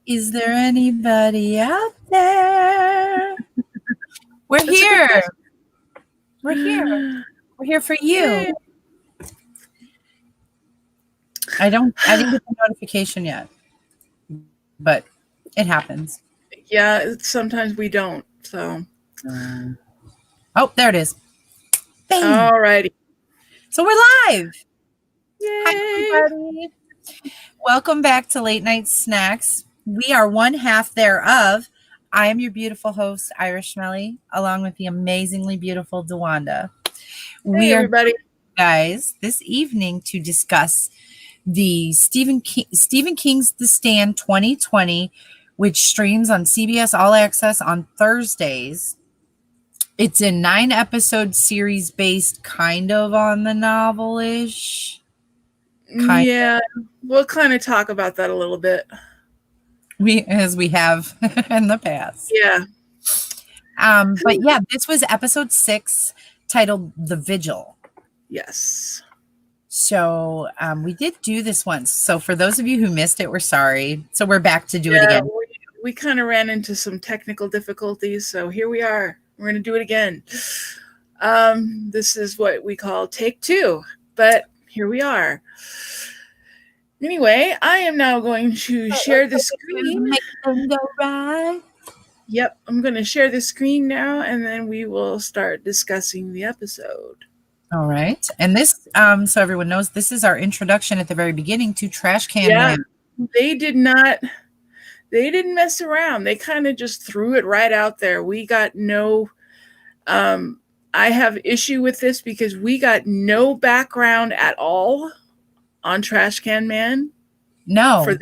Is there anybody out there? We're here. We're here. We're here for you. Yay. I didn't get the notification yet, but it happens. Yeah, sometimes we don't. So. Oh, there it is. Bang. Alrighty. So we're live. Yay. Hi, everybody. Welcome back to Late Night Snacks. We are one half thereof. I am your beautiful host, Irish Melly, along with the amazingly beautiful DeWanda. Hey, everybody. Guys, this evening to discuss the Stephen King's The Stand 2020, which streams on CBS All Access on Thursdays. It's a 9-episode series based kind of on the novel-ish. We'll kind of talk about that a little bit. As we have in the past. Yeah. But yeah, this was episode 6 titled The Vigil. Yes. So we did do this once. So for those of you who missed it, we're sorry. So we're back to do it again. We kind of ran into some technical difficulties. So here we are. We're going to do it again. This is what we call take 2. But here we are. Anyway, I am now going to share the screen. Make them go right. Yep, I'm going to share the screen now, and then we will start discussing the episode. All right. And this, so everyone knows, this is our introduction at the very beginning to Trash Can Man. They didn't mess around. They kind of just threw it right out there. We got no, I have issue with this because we got no background at all on Trash Can Man. No. For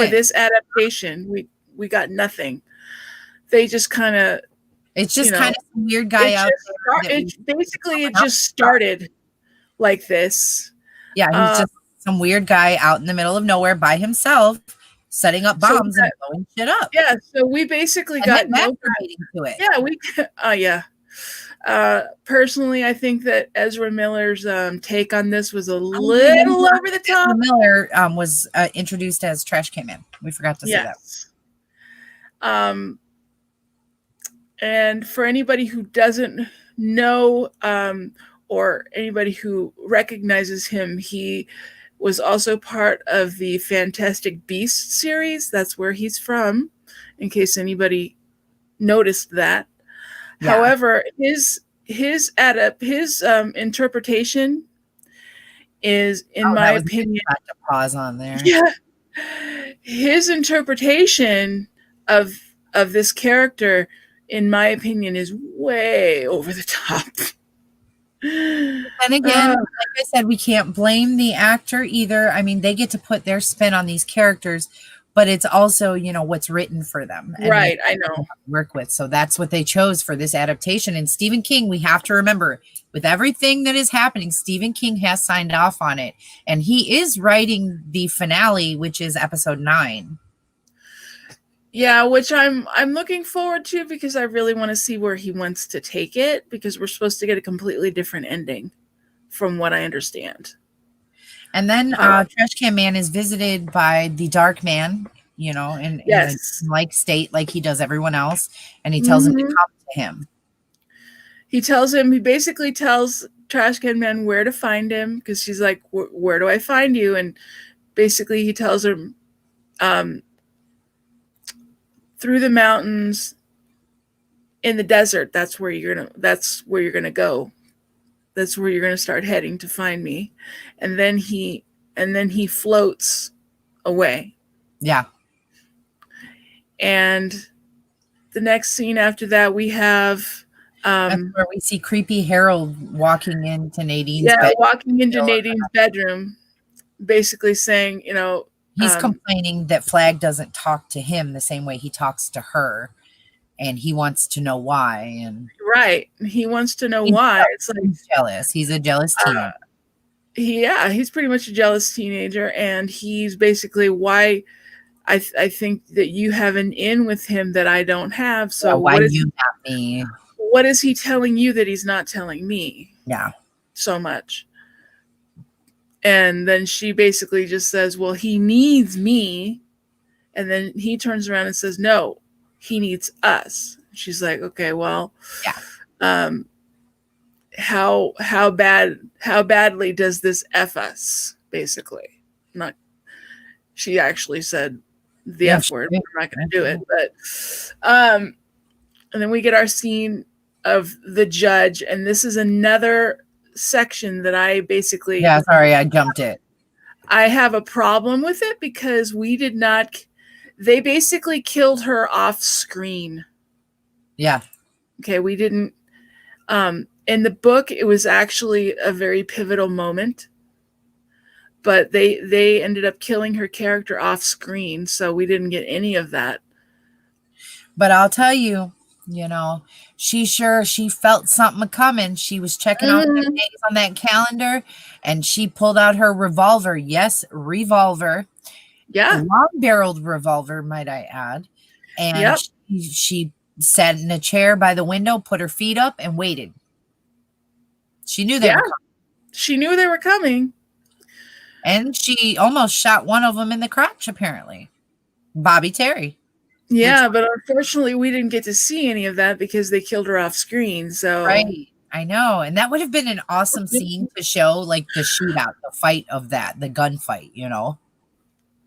this adaptation. We got nothing. They just kind of, it's just kind of some weird guy out there. It just started like this. Yeah, he's just some weird guy out in the middle of nowhere by himself, setting up bombs and blowing shit up. Yeah, so we basically got no to it. Yeah, personally, I think that Ezra Miller's take on this was a little over the top. Ezra Miller was introduced as Trash Can Man. We forgot to say that. And for anybody who doesn't know, or anybody who recognizes him, he was also part of the Fantastic Beasts series. That's where he's from, in case anybody noticed that. Yeah. However, his interpretation is, in my opinion, to pause on there. Yeah, his interpretation of this character, in my opinion, is way over the top. And again, like I said, we can't blame the actor either. I mean, they get to put their spin on these characters, but it's also, what's written for them. And right, I know. Work with. So that's what they chose for this adaptation. And Stephen King, we have to remember, with everything that is happening, Stephen King has signed off on it. And he is writing the finale, which is episode 9. Yeah, which I'm looking forward to because I really want to see where he wants to take it, because we're supposed to get a completely different ending from what I understand. And then Trash Can Man is visited by the Dark Man, in a like state like he does everyone else, and he tells him to come to him. He basically tells Trash Can Man where to find him, because she's like, where do I find you? And basically he tells her, through the mountains, in the desert. That's where you're gonna go. That's where you're gonna start heading to find me. And then he floats away. Yeah. And the next scene after that, we have that's where we see creepy Harold walking into Nadine's bedroom. Walking into Nadine's bedroom, basically saying, he's complaining that Flagg doesn't talk to him the same way he talks to her, and he wants to know why. And right, he wants to know why. It's like he's jealous. He's a jealous teenager. He's pretty much a jealous teenager, and he's basically why I think that you have an in with him that I don't have. So why do you have me? What is he telling you that he's not telling me? Yeah, so much. And then she basically just says, well, he needs me, And then he turns around and says, no, he needs us. She's like, okay, well, Yeah. How badly does this F us, basically? Not, she actually said the F word. We're not going to do it. But and then we get our scene of the judge, and this is another section that I basically, yeah, sorry, I jumped it. I have a problem with it because they basically killed her off screen. Yeah. Okay, we didn't, in the book, it was actually a very pivotal moment, but they ended up killing her character off screen, so we didn't get any of that. But I'll tell you, she felt something coming. She was checking off the days on that calendar, and she pulled out her revolver. Yes, revolver. Yeah. A long-barreled revolver, might I add. And she sat in a chair by the window, put her feet up, and waited. She knew they were coming. She knew they were coming. And she almost shot one of them in the crotch, apparently. Bobby Terry. Yeah, but unfortunately, we didn't get to see any of that because they killed her off screen. So right, I know, and that would have been an awesome scene to show, like the shootout, the fight of that, the gunfight.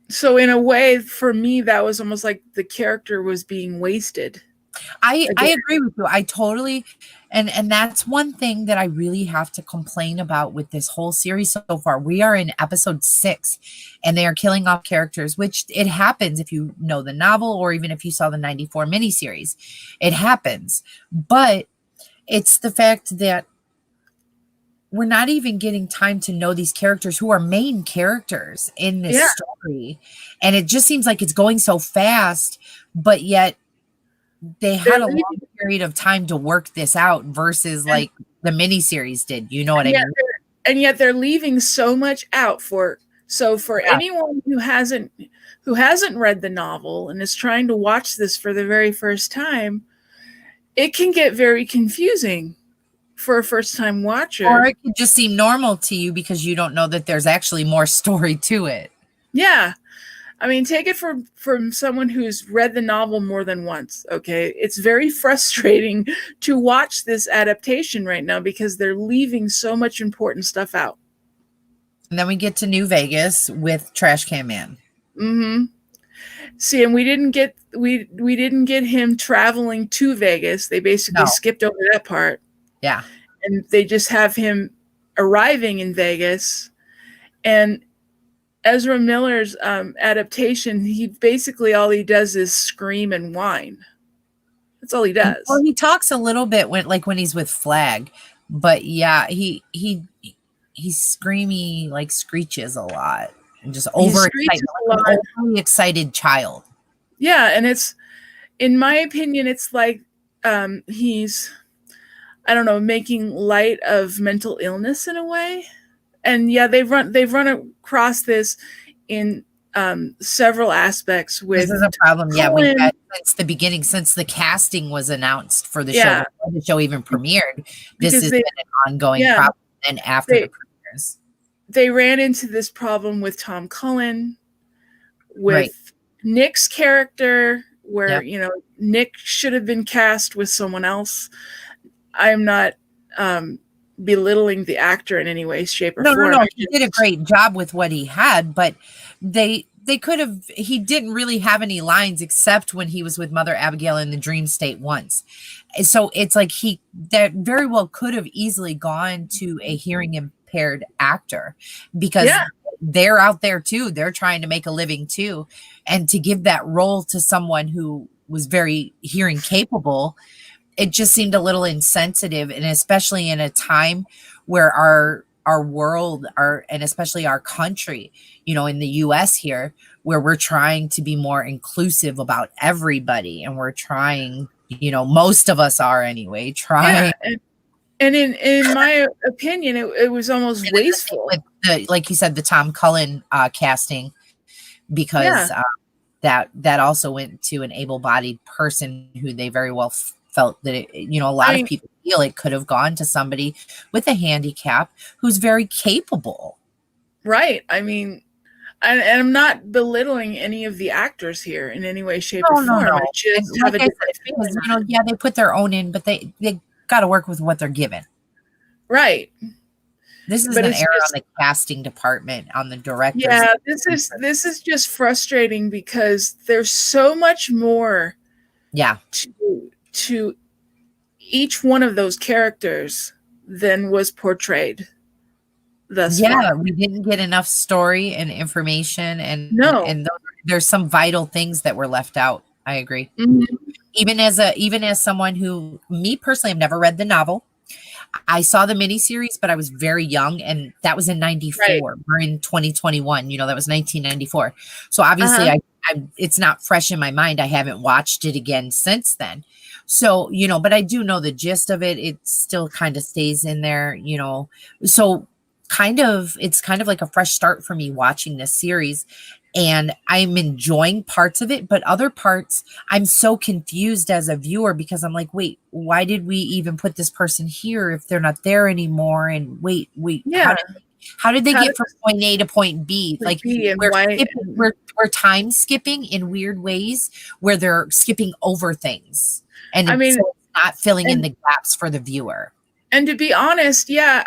So in a way, for me, that was almost like the character was being wasted. I agree with you. I totally, and that's one thing that I really have to complain about with this whole series so far. We are in episode 6, and they are killing off characters, which it happens if you know the novel or even if you saw the 94 miniseries. It happens, but it's the fact that we're not even getting time to know these characters who are main characters in this story, and it just seems like it's going so fast, but yet they had a long period of time to work this out versus like the miniseries did. You know what I mean? And yet they're leaving so much out for anyone who hasn't read the novel and is trying to watch this for the very first time, it can get very confusing for a first-time watcher. Or it could just seem normal to you because you don't know that there's actually more story to it. Yeah. I mean, take it from someone who's read the novel more than once, okay? It's very frustrating to watch this adaptation right now because they're leaving so much important stuff out. And then we get to New Vegas with Trash Can Man. Mm-hmm. See, and we didn't get him traveling to Vegas. They basically skipped over that part. Yeah. And they just have him arriving in Vegas. And Ezra Miller's adaptation, he basically all he does is scream and whine. That's all he does. Well, he talks a little bit when he's with Flagg, but yeah, he's screamy, like screeches a lot and just overexcited, like an overly excited child. Yeah, and it's, in my opinion, it's like he's, I don't know, making light of mental illness in a way. And yeah, they've run across this in several aspects with. This is a problem. Yeah, we've had since the beginning, since the casting was announced for the show, before the show even premiered. This has been an ongoing problem. And after the premieres, they ran into this problem with Tom Cullen, with Nick's character, where Nick should have been cast with someone else. I'm not belittling the actor in any way, shape, or form. No. He did a great job with what he had, but they could have. He didn't really have any lines except when he was with Mother Abagail in the dream state once. So it's like that very well could have easily gone to a hearing impaired actor because they're out there too. They're trying to make a living too, and to give that role to someone who was very hearing capable, it just seemed a little insensitive, and especially in a time where our world, and especially our country, in the US here, where we're trying to be more inclusive about everybody, and we're trying, most of us are anyway, trying. Yeah, and in my opinion, it was almost wasteful. With like you said, the Tom Cullen casting, because that also went to an able-bodied person who they very well felt that a lot of people feel it could have gone to somebody with a handicap who's very capable. Right. I mean, and I'm not belittling any of the actors here in any way, shape, or No, no, form. I no. And just have like a I said, different because, feeling you on know, it. yeah, they put their own in, but they got to work with what they're given. Right. This is But an it's error on just, the casting department, on the directors. yeah, this is just frustrating because there's so much more Yeah. to each one of those characters than was portrayed thus Yeah, far. we didn't get enough story and information, No. and there's some vital things that were left out. I agree. Mhm. Even as someone who, me personally, have never read the novel. I saw the miniseries, but I was very young, and that was in Right. '94. We're in 2021. You know, that was 1994. So obviously, Uh-huh. it's not fresh in my mind. I haven't watched it again since then. So, you know, but I do know the gist of it. It still kind of stays in there, you know. So it's kind of like a fresh start for me watching this series. And I'm enjoying parts of it, but other parts I'm so confused as a viewer because I'm like, wait, why did we even put this person here if they're not there anymore? And wait, Yeah. how did they How get did from point A to point B? this Like be and we're why? skipping, we're time skipping in weird ways where they're skipping over things, and I mean, so it's not filling in and the gaps for the viewer. and to be honest, yeah,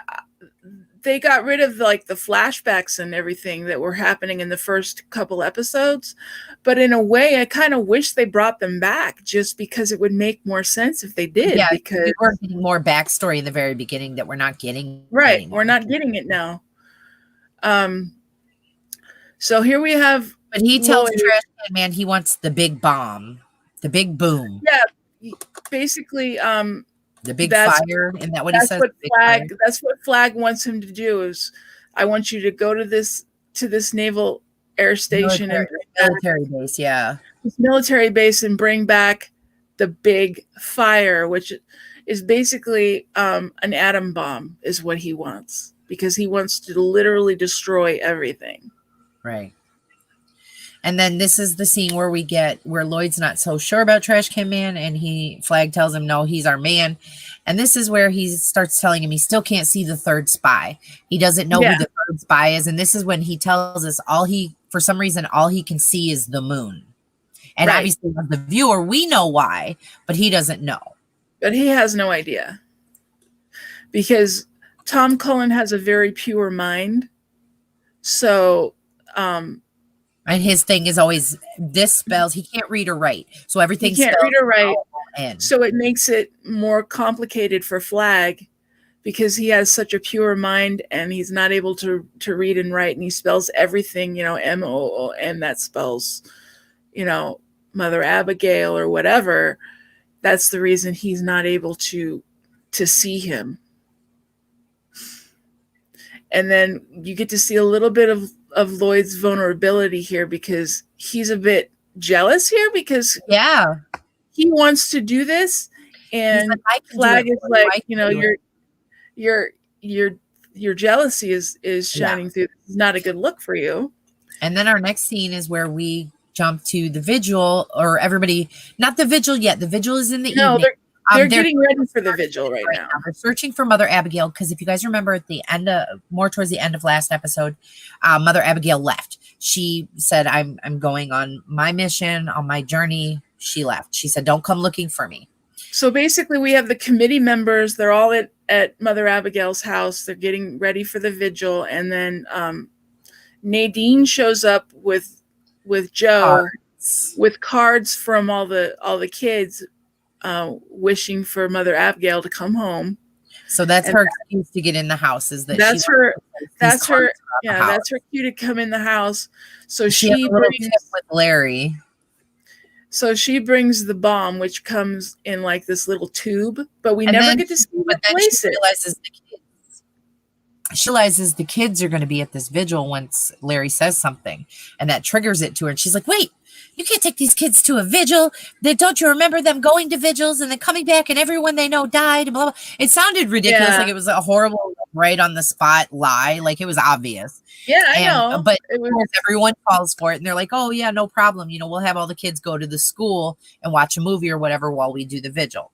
they got rid of like the flashbacks and everything that were happening in the first couple episodes, but in a way I kind of wish they brought them back just because it would make more sense if they did, Yeah, because we were getting more backstory in the very beginning that we're not getting right, we're anymore. not getting it now. um so here we have But he tells Lloyd. Trash Can Man he wants the big bomb, the big boom, Yeah, basically, the big that's fire. Isn't that what he says? The big fire. That's what Flagg wants him to do. Is I want you to go to this naval air station Military, and bring back military base. Yeah. this military base and bring back the big fire, which is basically an atom bomb, is what he wants, because he wants to literally destroy everything. Right. And then this is the scene where where Lloyd's not so sure about Trash Can Man, and Flagg tells him, no, he's our man. And this is where he starts telling him he still can't see the third spy. He doesn't know Yeah, who the third spy is. And this is when he tells us for some reason, all he can see is the moon. And right. obviously, as the viewer, we know why, but he doesn't know. But he has no idea, because Tom Cullen has a very pure mind. So, And his thing is always this spells, he can't read or write. So he everything can't spells read or write. N. So it makes it more complicated for Flagg, because he has such a pure mind and he's not able to read and write, and he spells everything, MOON, that spells, Mother Abagail or whatever. That's the reason he's not able to see him. And then you get to see a little bit of Lloyd's vulnerability here, because he's a bit jealous here, because Yeah. he wants to do this, and like, I can Flagg do it is for you. like, your jealousy is shining through. This is not a good look for you. And then our next scene is where we jump to the vigil, or everybody, not the vigil yet. The vigil is in the evening. They're getting ready for the vigil right now. They're searching for Mother Abagail, because if you guys remember at the end more towards the end of last episode, Mother Abagail left. She said, I'm going on my mission, on my journey. She left. She said, don't come looking for me. So basically we have the committee members. They're all at Mother Abagail's house. They're getting ready for the vigil. And then Nadine shows up with Joe, with cards from all the kids, wishing for Mother Abagail to come home. So that's her excuse to get in the house, is that that's her cue to come in the house. So she brings with Larry. So she brings the bomb, which comes in like this little tube, but we never get to see what place it. She realizes the kids are going to be at this vigil once Larry says something, and that triggers it to her. And she's like, wait, you can't take these kids to a vigil. Don't you remember them going to vigils and then coming back and everyone they know died and blah, blah. It sounded ridiculous. Yeah. Like it was a horrible, right on the spot lie. Like it was obvious. Yeah, I know. But everyone falls for it, and they're like, oh yeah, no problem. We'll have all the kids go to the school and watch a movie or whatever while we do the vigil.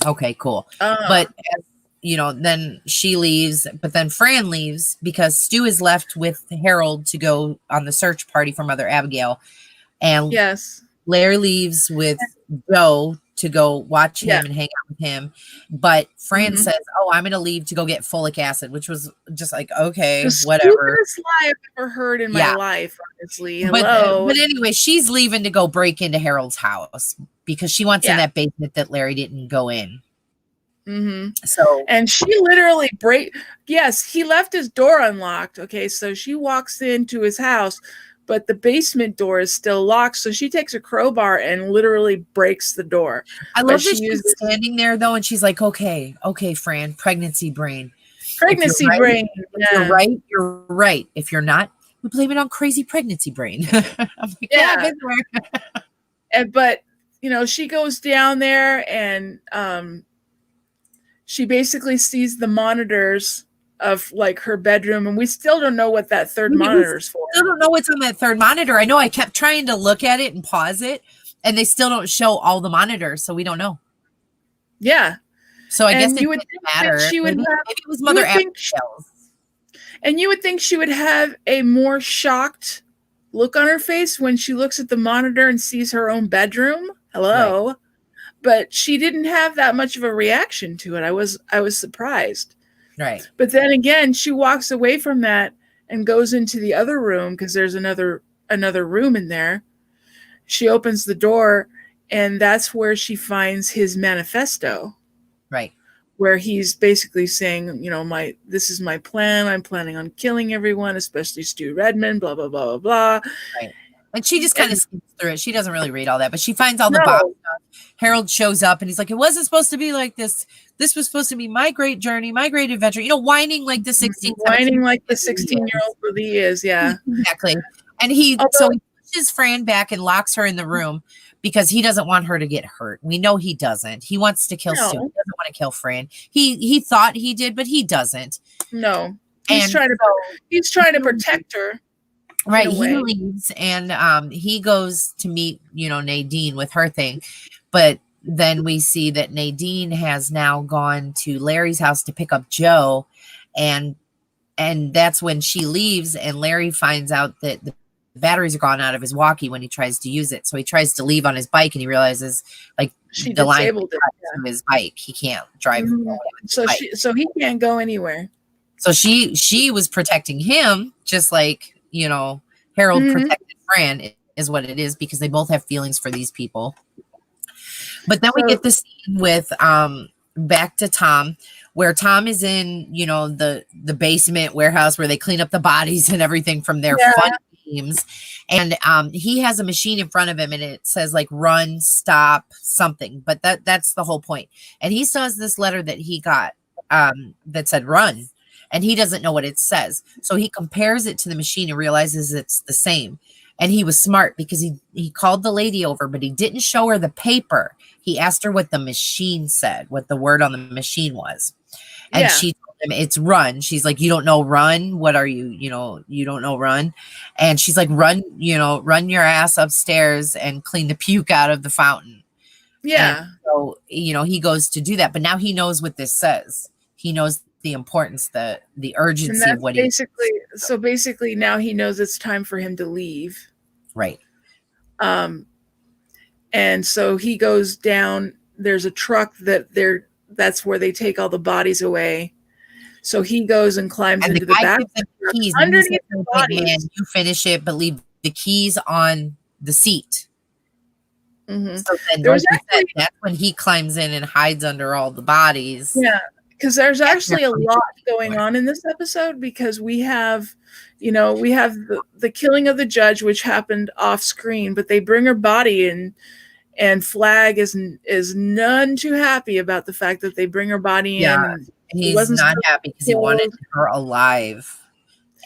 Okay, cool. But then she leaves, but then Fran leaves because Stu is left with Harold to go on the search party for Mother Abagail. And Yes. Larry leaves with Joe to go watch him Yeah. and hang out with him. But Fran Mhm. says, "Oh, I'm going to leave to go get folic acid," which was just like, okay, The whatever. stupidest lie I've ever heard in my Yeah. life, honestly. But Hello. anyway, she's leaving to go break into Harold's house because she wants in Yeah. that basement that Larry didn't go in. Mhm. So And she literally yes, he left his door unlocked. Okay, so she walks into his house, but the basement door is still locked. So she takes a crowbar and literally breaks the door. I But love that she she's uses standing there though, and she's like, "Okay, Fran, pregnancy brain. If you're pregnancy right, brain. if you're Yeah. right, you're right. If you're not, we blame it on crazy pregnancy brain." I'm like, "Yeah, I've Yeah. been there." But she goes down there and she basically sees the monitors of like her bedroom, and we still don't know what that third We monitor is for. still don't know what's on that third monitor. I know I kept trying to look at it and pause it, and they still don't show all the monitors, so we don't know. Yeah. So I guess And it you would didn't think that matter. she would Maybe have it was you Mother would think Abigail's. and you would think she would have a more shocked look on her face when she looks at the monitor and sees her own bedroom. Hello. Right. But she didn't have that much of a reaction to it. I was surprised. Right. But then again, she walks away from that and goes into the other room because there's another room in there. She opens the door, and that's where she finds his manifesto. Right. Where he's basically saying, this is my plan. I'm planning on killing everyone, especially Stu Redmond, blah, blah, blah, blah, blah. Right. And she just kind of skips through it. She doesn't really read all that, but she finds all the No. box stuff. Harold shows up and he's like, "It wasn't supposed to be like this. This was supposed to be my great journey, my great adventure." Whining like the 16, whining like the 16-year-old that he is. Yeah. Exactly. And so he pushes Fran back and locks her in the room because he doesn't want her to get hurt. We know he doesn't. He wants to kill Stu. He doesn't want to kill Fran. He thought he did, but he doesn't. No. He's trying to protect her. Right. He leaves and he goes to meet, Nadine with her thing. But then we see that Nadine has now gone to Larry's house to pick up Joe. And that's when she leaves and Larry finds out that the batteries are gone out of his walkie when he tries to use it. So he tries to leave on his bike and he realizes like she the line disabled it to his bike. He can't drive. So he can't go anywhere. So she was protecting him just like, Harold protected Fran is what it is because they both have feelings for these people. But then we get the scene with back to Tom where Tom is in, the basement warehouse where they clean up the bodies and everything from their fun teams. And he has a machine in front of him and it says like run, stop, something. But that's the whole point. And he still has this letter that he got that said run. And he doesn't know what it says. So he compares it to the machine and realizes it's the same. And he was smart because he called the lady over, but he didn't show her the paper. He asked her what the machine said, what the word on the machine was. And she told him it's run. She's like, "You don't know run? What are you? You don't know run?" And she's like, "Run, run your ass upstairs and clean the puke out of the fountain." Yeah. And so, he goes to do that. But now he knows what this says. He knows the importance, the urgency of what basically now he knows it's time for him to leave. Right. And so he goes down. There's a truck that's where they take all the bodies away. So he goes and climbs into the back keys underneath the bodies. Man, you finish it, but leave the keys on the seat. Mm-hmm. So then that's when he climbs in and hides under all the bodies. Yeah. Because there's actually a lot going on in this episode because we have the killing of the judge, which happened off screen, but they bring her body in and Flagg is none too happy about the fact that they bring her body in. And he's not happy because he wanted her alive.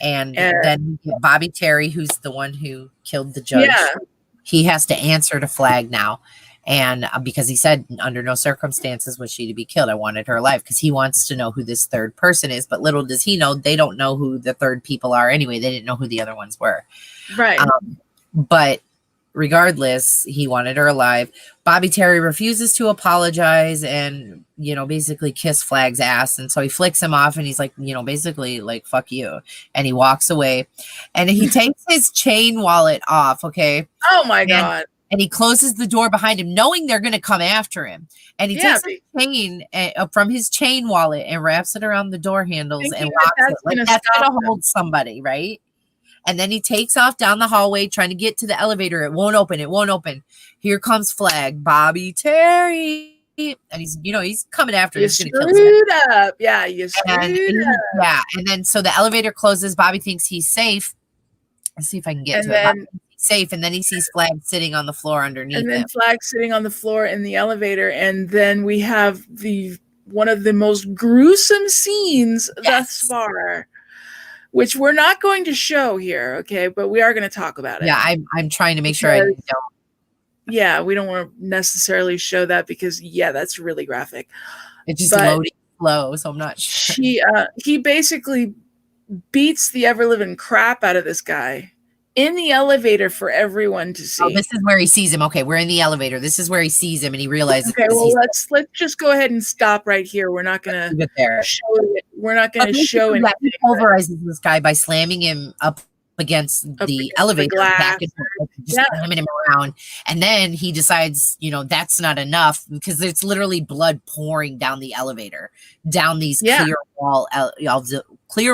And then we get Bobby Terry, who's the one who killed the judge. Yeah. He has to answer to Flagg now. And because he said under no circumstances was she to be killed. I wanted her alive because he wants to know who this third person is. But little does he know, they don't know who the third people are anyway. They didn't know who the other ones were. Right. But regardless, he wanted her alive. Bobby Terry refuses to apologize and, basically kiss Flagg's ass. And so he flicks him off and he's like, basically like, fuck you. And he walks away and he takes his chain wallet off. Okay. Oh my God. And he closes the door behind him, knowing they're going to come after him. And he takes a chain from his chain wallet and wraps it around the door handles and locks it. Like that's going to hold somebody, right? And then he takes off down the hallway trying to get to the elevator. It won't open. It won't open. Here comes Flagg, Bobby Terry. And he's coming after him. You screwed up. Yeah, you screwed up. Yeah. And then so the elevator closes. Bobby thinks he's safe. Let's see if I can get to it. Safe. And then he sees Flagg sitting on the floor underneath him. And then Flagg sitting on the floor in the elevator. And then we have one of the most gruesome scenes thus far, which we're not going to show here, okay? But we are going to talk about it. Yeah, I'm trying to make sure I don't. Yeah, we don't want to necessarily show that because, that's really graphic. It's just loading slow, so I'm not sure. He basically beats the ever-living crap out of this guy in the elevator for everyone to see. Oh, this is where he sees him. Okay, we're in the elevator. This is where he sees him, and he realizes. Okay, well, let's just go ahead and stop right here. We're not going to show it. We're not going to show anything. He pulverizes this guy by slamming him up against the elevator, back and forth, just slamming him around. And then he decides, that's not enough because it's literally blood pouring down the elevator, down these clear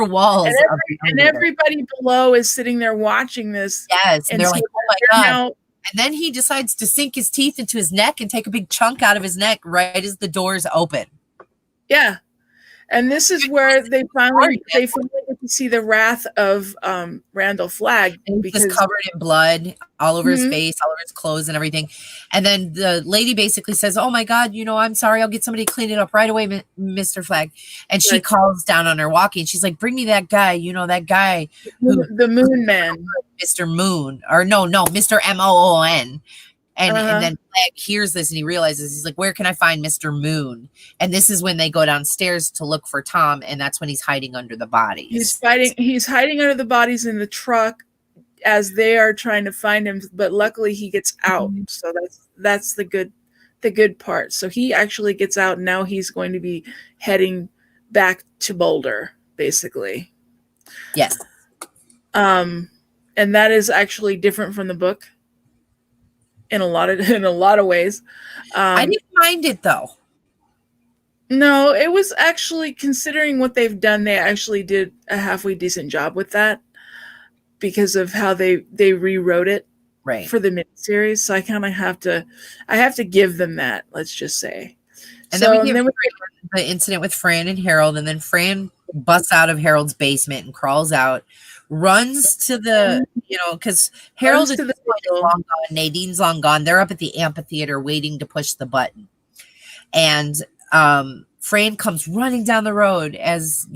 walls. And everybody below is sitting there watching this. Yes, and they're like, oh my God. And then he decides to sink his teeth into his neck and take a big chunk out of his neck right as the doors open. Yeah. And this is where they finally get to see the wrath of Randall Flagg. Because he's covered in blood all over his face, all over his clothes and everything. And then the lady basically says, oh my God, I'm sorry. I'll get somebody to clean it up right away, Mr. Flagg. And she calls down on her walkie. She's like, bring me that guy, that guy. The Moon Man. Mr. Moon. Or no, Mr. Moon. And then Flagg hears this and he realizes, he's like, where can I find Mr. Moon? And this is when they go downstairs to look for Tom. And that's when he's hiding under the bodies. He's hiding under the bodies in the truck as they are trying to find him. But luckily he gets out. So that's the good part. So he actually gets out. And now he's going to be heading back to Boulder, basically. Yes. And that is actually different from the book. In a lot of ways. I didn't mind it though. No, it was actually, considering what they've done, they actually did a halfway decent job with that because of how they rewrote it for the miniseries. So I kind of have to give them that, let's just say. And then we get the incident with Fran and Harold, and then Fran busts out of Harold's basement and crawls out, runs to the, because Harold is long gone, Nadine's long gone. They're up at the amphitheater waiting to push the button. And Fran comes running down the road as,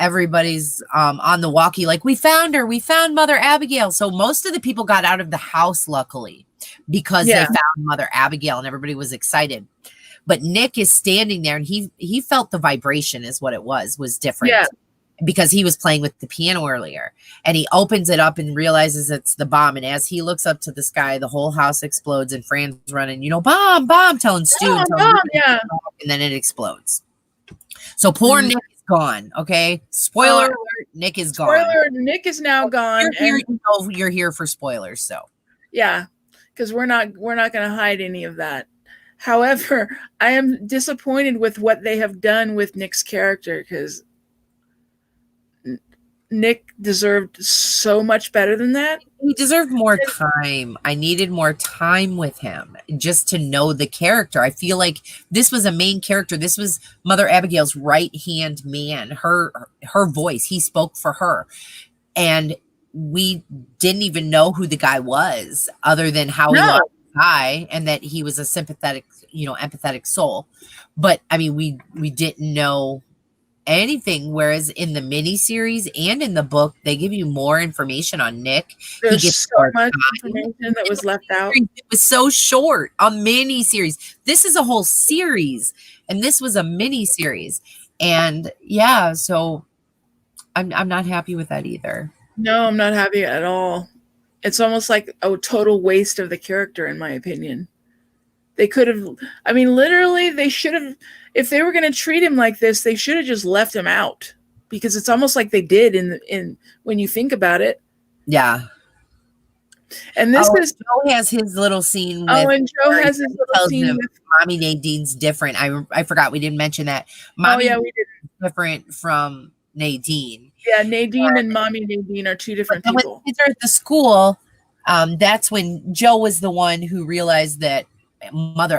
everybody's on the walkie, like, we found her. We found Mother Abagail. So most of the people got out of the house, luckily, because they found Mother Abagail and everybody was excited. But Nick is standing there and he felt the vibration is what it was different. Yeah. Because he was playing with the piano earlier, and he opens it up and realizes it's the bomb. And as he looks up to the sky, the whole house explodes and Fran's running, bomb, telling Stu. And then it explodes. So poor Nick is gone. Okay. Spoiler alert, Nick is gone. Spoiler, Nick is now gone. You're here for spoilers. So yeah, because we're not going to hide any of that. However, I am disappointed with what they have done with Nick's character, because Nick deserved so much better than that. He deserved more time. I needed more time with him just to know the character. I feel like this was a main character. This was Mother Abagail's right-hand man, her voice. He spoke for her. And we didn't even know who the guy was other than how he was a guy and that he was a sympathetic, empathetic soul. But I mean, we didn't know anything, whereas in the miniseries and in the book they give you more information on Nick. There's he gets so much information that was left out. It was so short. A miniseries. This is a whole series, and this was a miniseries. And yeah, so I'm not happy with that either. No, I'm not happy at all. It's almost like a total waste of the character, in my opinion. They could have, I mean, literally, they should have, if they were going to treat him like this, they should have just left him out, because it's almost like they did in when you think about it. Yeah. And this is Joe has his little scene with. Oh, and Joe has his little scene with Mommy Nadine's different. I forgot we didn't mention that. Mommy we did. Different from Nadine. Yeah, Nadine and Mommy Nadine are two different people. When they're at the school, that's when Joe was the one who realized that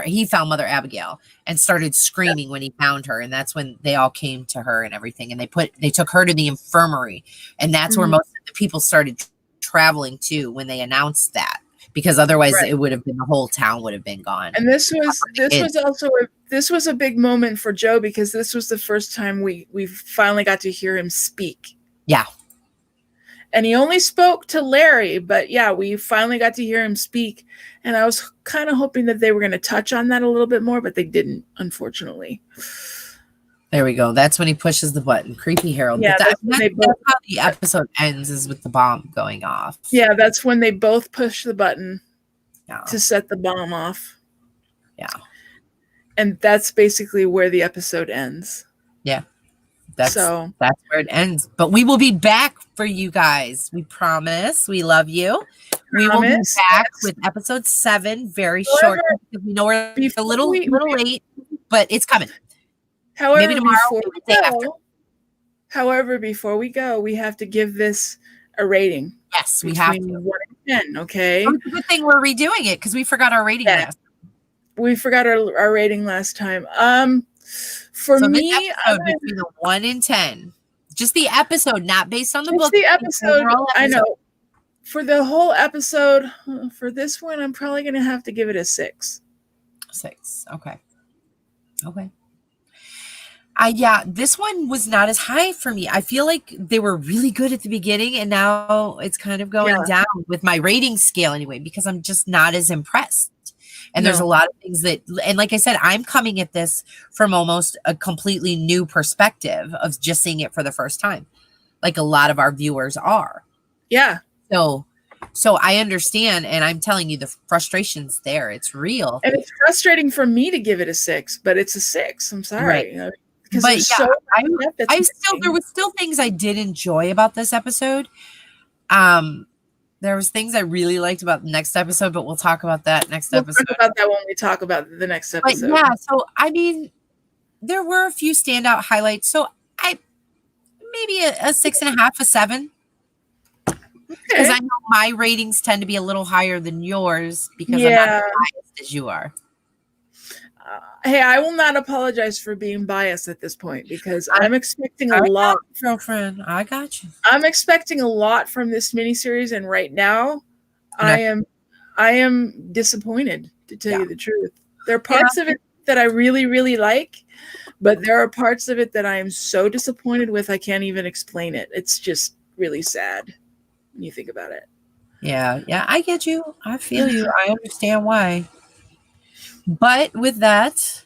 he found Mother Abagail and started screaming when he found her, and that's when they all came to her and everything, and they took her to the infirmary, and that's where most of the people started traveling to when they announced that, because otherwise it would have been, the whole town would have been gone. And this was a big moment for Joe, because this was the first time we finally got to hear him speak. Yeah. And he only spoke to Larry, but yeah, we finally got to hear him speak. And I was kind of hoping that they were going to touch on that a little bit more, but they didn't, unfortunately. There we go. That's when he pushes the button. Creepy Harold. Yeah, that's how the episode ends, is with the bomb going off. Yeah, that's when they both push the button to set the bomb off. Yeah. And that's basically where the episode ends. Yeah. That's where it ends. But we will be back for you guys. We promise. We love you. We will be back with episode 7 very short. We know we're a little late, but it's coming. However, maybe tomorrow, however, before we go, we have to give this a rating. Yes, we have to. 1 and 10, okay? It's a good thing we're redoing it, because we forgot our rating last time. We forgot our rating last time. For me, between the 1 and 10. Just the episode, not based on the book. The episode, I know. For the whole episode, for this one, I'm probably going to have to give it a 6. 6, okay. Okay. This one was not as high for me. I feel like they were really good at the beginning, and now it's kind of going down with my rating scale anyway, because I'm just not as impressed. And there's a lot of things and like I said, I'm coming at this from almost a completely new perspective of just seeing it for the first time, like a lot of our viewers are. Yeah. So I understand, and I'm telling you, the frustration's there. It's real. And it's frustrating for me to give it a 6, but it's a 6. I'm sorry. Right. But there was still things I did enjoy about this episode. There was things I really liked about the next episode, but we'll talk about that next episode. Talk about that when we talk about the next episode. But so I mean, there were a few standout highlights. So maybe a 6.5, a 7. Because I know my ratings tend to be a little higher than yours, because I'm not as biased as you are. Hey, I will not apologize for being biased at this point, because I'm expecting a lot. Girlfriend, I got you. I'm expecting a lot from this miniseries, and right now, I am disappointed, to tell you the truth. There are parts of it that I really, really like, but there are parts of it that I am so disappointed with, I can't even explain it. It's just really sad when you think about it. Yeah, I get you. I feel you. I understand why. But with that,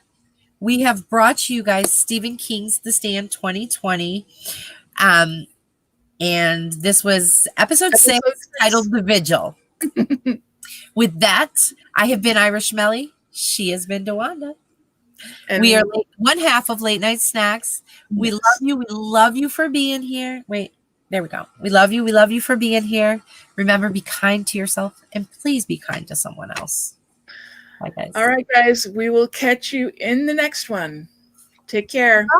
we have brought you guys Stephen King's The Stand 2020. And this was episode 6, titled The Vigil. With that, I have been Irish Melly. She has been DeWanda. And we are one half of Late Night Snacks. We love you. We love you for being here. Wait, there we go. We love you. We love you for being here. Remember, be kind to yourself, and please be kind to someone else. Bye, guys. All right, guys. We will catch you in the next one. Take care. Bye.